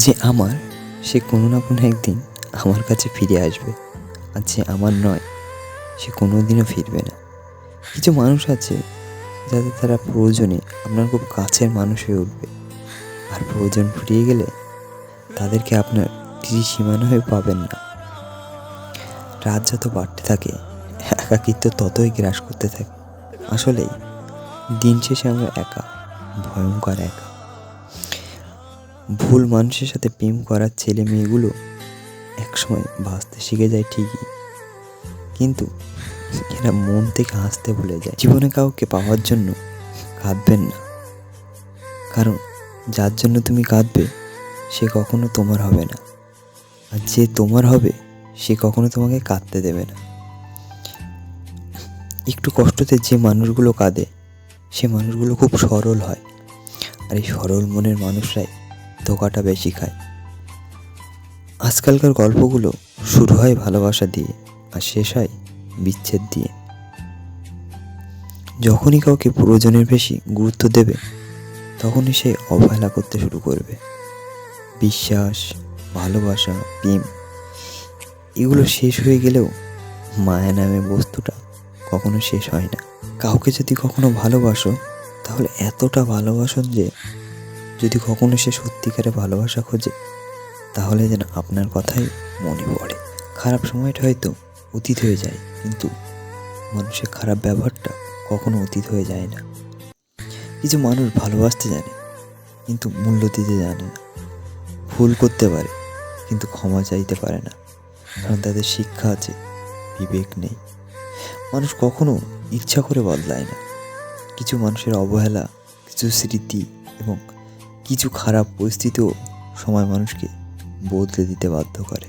যে আমার, সে কোনো না কোনো একদিন আমার কাছে ফিরে আসবে, আর যে আমার নয় সে কোনো দিনও ফিরবে না। কিছু মানুষ আছে যাদের তারা প্রয়োজনে আপনার খুব কাছের মানুষ হয়ে উঠবে, আর প্রয়োজন ফুরিয়ে গেলে তাদেরকে আপনার সীমানা হয়ে পাবেন না। রাত যত বাড়তে থাকে একাকিত্ব ততই গ্রাস করতে থাকে। আসলেই দিন শেষে আমরা একা, ভয়ঙ্কর একা। ভুল মানুষের সাথে প্রেম করার ছেলে মেয়েগুলো একসময় বাঁচতে শিখে যায় ঠিকই, কিন্তু এরা মন থেকে হাসতে ভুলে যায়। জীবনে কাউকে পাওয়ার জন্য কাঁদবেন না, কারণ যার জন্য তুমি কাঁদবে সে কখনো তোমার হবে না, আর যে তোমার হবে সে কখনো তোমাকে কাঁদতে দেবে না। একটু কষ্টতে যে মানুষগুলো কাঁদে সে মানুষগুলো খুব সরল হয়, আর এই সরল মনের মানুষরাই ধোঁকাটা বেশি খায়। আজকালকার গল্পগুলো শুরু হয় ভালোবাসা দিয়ে আর শেষ হয় বিচ্ছেদ দিয়ে। যখনই কাউকে প্রয়োজনের বেশি গুরুত্ব দেবে তখনই সে অবহেলা করতে শুরু করবে। বিশ্বাস, ভালোবাসা, প্রেম এগুলো শেষ হয়ে গেলেও মায়া নামে বস্তুটা কখনো শেষ হয় না। কাউকে যদি কখনো ভালোবাসো তাহলে এতটা ভালোবাসো যে যদি কখনো সে সত্যিকারে ভালোবাসা খোঁজে তাহলে যেন আপনার কথাই মনে পড়ে। খারাপ সময়টা হয়তো অতীত হয়ে যায়, কিন্তু মানুষের খারাপ ব্যবহারটা কখনো অতীত হয়ে যায় না। কিছু মানুষ ভালোবাসতে জানে কিন্তু মূল্য দিতে জানে না। ভুল করতে পারে কিন্তু ক্ষমা চাইতে পারে না, কারণ তাদের শিক্ষা আছে, বিবেক নেই। মানুষ কখনো ইচ্ছা করে বদলায় না। কিছু মানুষের অবহেলা, কিছু স্মৃতি এবং কিছু খারাপ পরিস্থিতিও সময় মানুষকে বদলে দিতে বাধ্য করে।